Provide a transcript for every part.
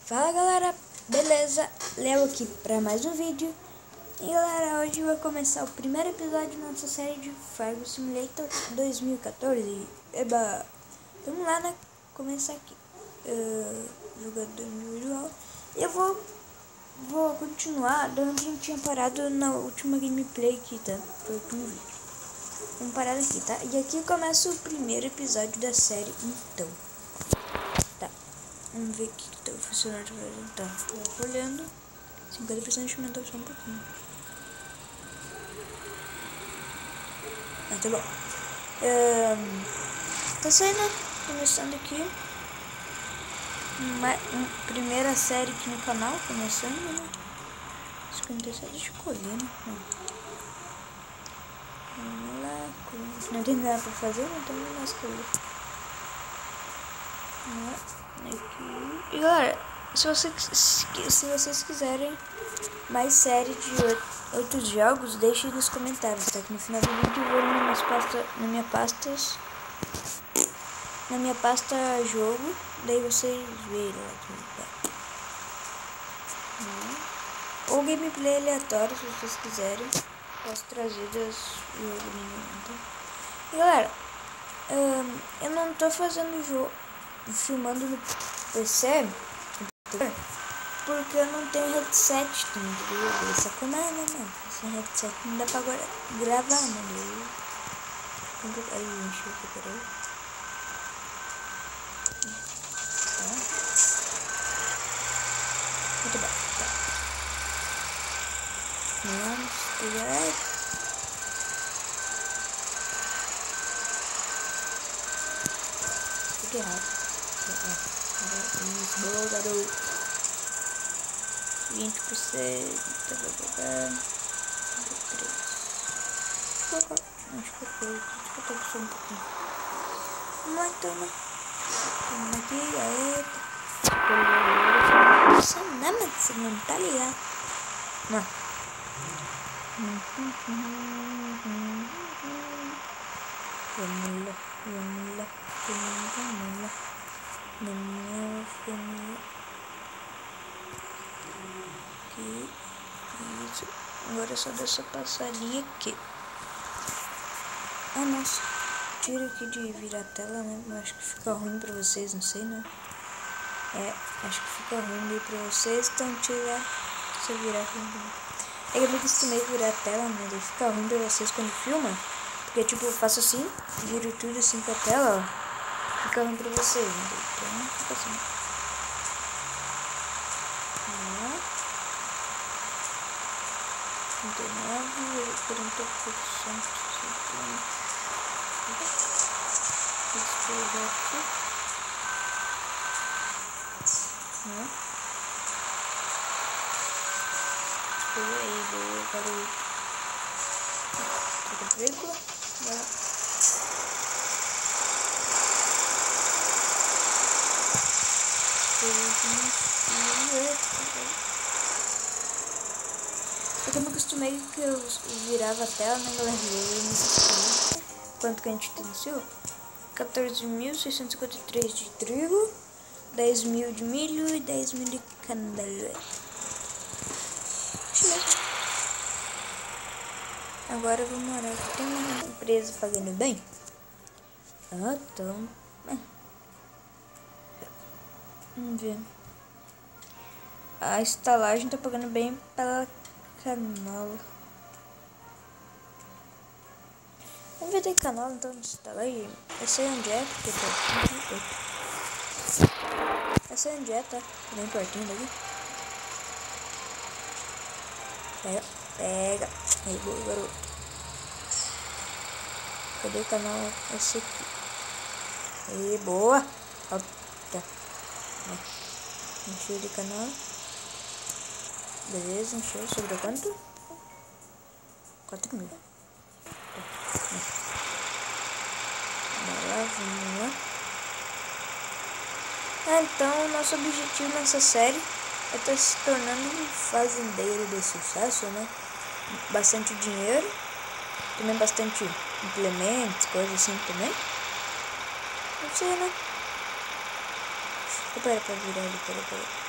Fala galera, beleza? Léo aqui para mais um vídeo. E galera, hoje vai começar o primeiro episódio da nossa série de Farming Simulator 2014. Eba! Vamos lá, né? Começar aqui. Jogador individual. Eu vou continuar de onde a gente tinha parado na última gameplay aqui, tá? Foi o último vídeo. Vamos parar aqui, tá? E aqui começa o primeiro episódio da série, então. Tá. Vamos ver o que tá funcionando. Tá, tô olhando. 50% de aumentou só um pouquinho. Ah, tá bom. Tá saindo, começando aqui. Primeira série aqui no canal, começando, né? 57 de escolher, né? Vamos lá. Não tem nada pra fazer, então vamos lá escolher. Aqui. E galera, se vocês quiserem mais série de 8 jogos, deixem nos comentários, tá? Que no final do vídeo eu vou na minha pasta jogo, daí vocês verem lá que tá. Ou gameplay aleatório, se vocês quiserem. Posso trazer das jogo nenhum, tá? E galera, eu não tô fazendo filmando no PC, porque eu não tenho headset, entendeu? Essa câmera, né, mano? Sem headset não dá pra gravar, mano. Aí, encheu aqui, peraí. Tá. Muito bem, tá. Vamos pegar. Fiquei errado. Isso, boa, garoto. 20%, Acho que eu tô gostando um pouquinho. Vamos lá então, né? Vamos aqui, aê. Nossa, não, mas você não tá ligado. Não. Vamos lá. Aqui, isso. Agora é só dessa passadinha aqui. Ah, nossa. Tira aqui de virar a tela, né? Eu acho que fica ruim pra vocês, não sei, né? Acho que fica ruim pra vocês, então tira se eu virar aqui. É que eu me acostumei a virar a tela, né? Daí fica ruim pra vocês quando filma. Porque, tipo, eu faço assim, viro tudo assim pra tela, ó. Fica ruim pra vocês, né? Então, fica assim. 39, 40%. Despejar aqui. Despejar aí, boa, garoto. Troca vírgula. Agora. Porque eu me acostumei que eu virava a tela, né, galera? Eu me acostumei. Quanto que a gente tem no seu? 14.653 de trigo, 10.000 de milho e 10.000 de canela. Agora vamos morar aqui. Tem uma empresa pagando bem? Ah, então. Vamos ver. A estalagem tá pagando bem pela canola. Vamos ver tem canal então no estalagem. Eu sei onde é, porque tá. Eu sei onde é, tá? Bem pertinho daqui. Pega. Aí, boa, garoto. Cadê o canal? Esse aqui. Aí, boa. Ó, tá. Encheu de canal. Beleza, encheu. Sobrou quanto? 4.000. Vamos lá. Então, nosso objetivo nessa série é estar se tornando um fazendeiro de sucesso, né? Bastante dinheiro, também bastante implementos, coisas assim também. Não sei, né? Pera pra virar ali, pera.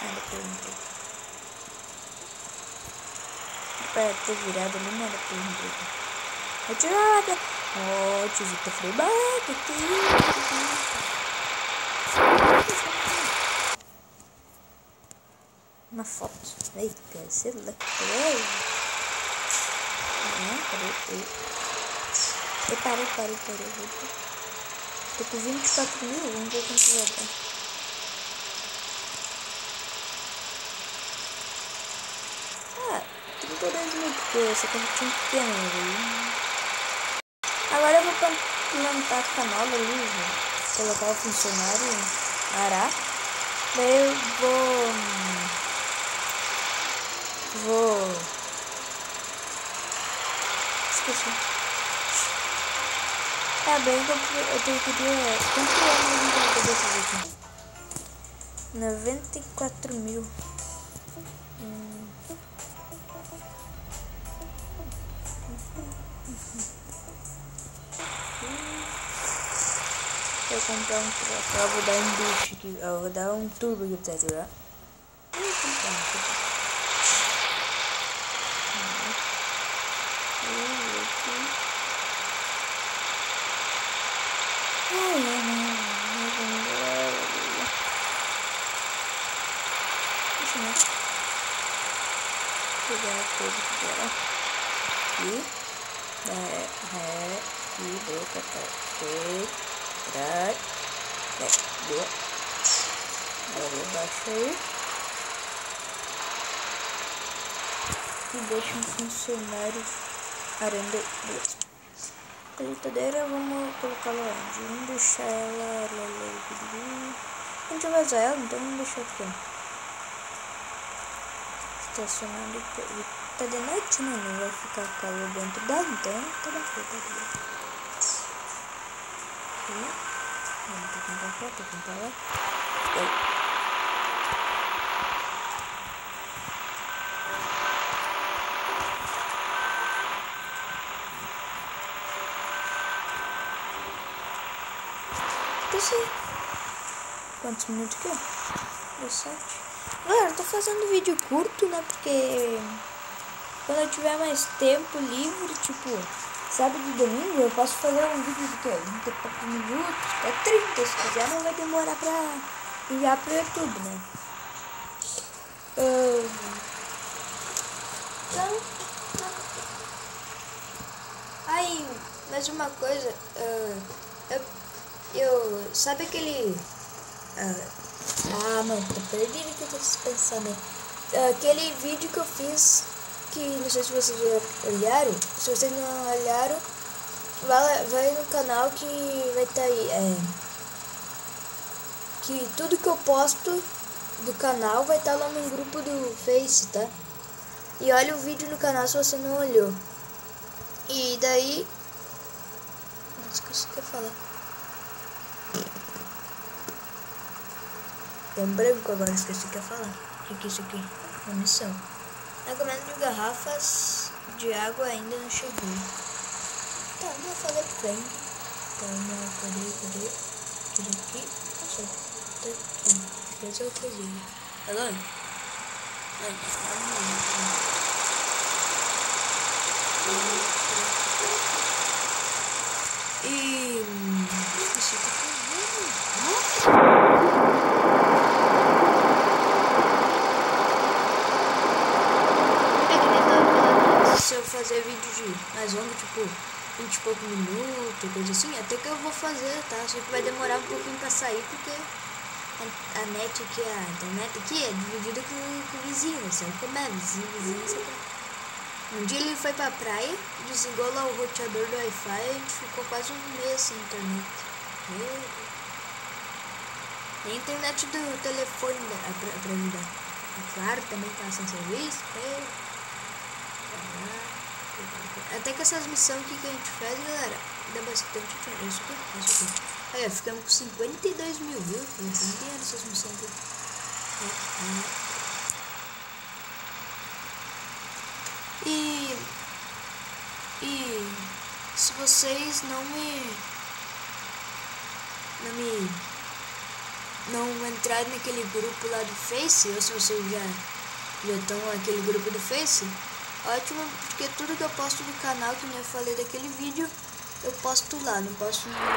Ah, depois eu entrei. Pera ter virado ali, mas depois eu entrei. Retirada! Ó, tiozito freeback, que isso? Uma foto. Eita, celular. Parei. Tô com 24 mil, vamos ver quanto vai dar. Ah, 32 mil, porque essa coisa tinha pequena, né? Agora eu vou plantar canola ali, colocar o funcionário, arar. Daí eu vou... Esqueci. Tá bem, eu tenho que ver quanto é mais um pra fazer aqui. 94 mil. Eu vou comprar um troço. Eu vou dar um boost aqui. Eu vou dar um turbo aqui pra você, Deixa eu pegar tudo que era. Aqui. Ré. E boca. Trás. Boa. Agora eu baixo aí. E deixo um funcionário arando. A colheitadeira vamos colocar ela onde? Vamos deixar ela. A gente vai usar ela, então vamos deixar aqui. Estacionando aqui. Tá de noite, né? Não vai ficar calor dentro dela, então tá bacana. Tem que comprar lá. Quantos minutos aqui? 17. Galera, eu tô fazendo vídeo curto, né? Porque quando eu tiver mais tempo livre, tipo, sábado e domingo, eu posso fazer um vídeo de 24 minutos, até 30 se quiser, não vai demorar pra enviar pro YouTube, né? Então, aí, mais uma coisa, sabe aquele... mano, tô perdido o que eu tô pensando. Aquele vídeo que eu fiz, que não sei se vocês olharam. Se vocês não olharam, vai no canal que vai estar aí. Que tudo que eu posto do canal vai estar lá no grupo do Face, tá? E olha o vídeo no canal se você não olhou. E daí... Esqueci o que eu ia falar. Deu um branco agora, esqueci o que eu ia falar. O que é isso aqui? Uma missão. A encomenda de garrafas de água ainda não chegou. Tá, vou fazer frente. Então, cadê? Tira aqui. Solta aqui. Depois eu vou fazer. Tá lá? Esqueci o que eu falei. Se eu fazer vídeo de mais longo, tipo 20 e pouco minutos, coisa assim, até que eu vou fazer, tá? Só que vai demorar um pouquinho pra sair, porque a internet aqui é dividida com o vizinho, sabe como é? Vizinho, sabe? Um dia ele foi pra praia, desligou lá o roteador do Wi-Fi e a gente ficou quase um mês sem internet. E a internet do telefone pra ajudar. E claro, também tá sem serviço, até que essas missões aqui que a gente faz, galera, dá bastante dinheiro. Isso aqui. Aí, ficamos com 52 mil, viu? Tem dinheiro essas missões aqui. E se vocês não me não entrarem naquele grupo lá do Face, ou se vocês já estão naquele grupo do Face, ótimo, porque tudo que eu posto no canal, que nem eu falei daquele vídeo, eu posto lá, não posto no Facebook.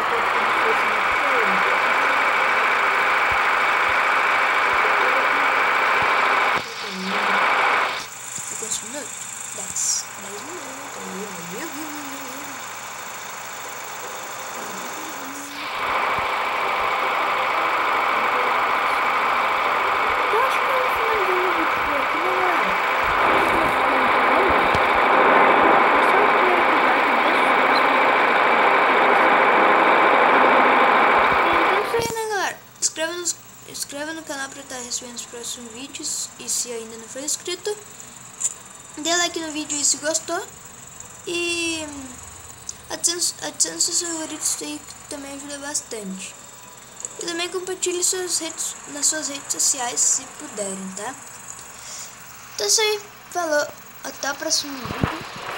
Quantos minutos? 10 minutos. Inscreva no canal para estar recebendo os próximos vídeos, e se ainda não for inscrito, dê like no vídeo se gostou, e adicione seus favoritos aí, que também ajuda bastante. E também compartilhe nas suas redes sociais, se puderem, tá? Então é isso aí, falou, até o próximo vídeo.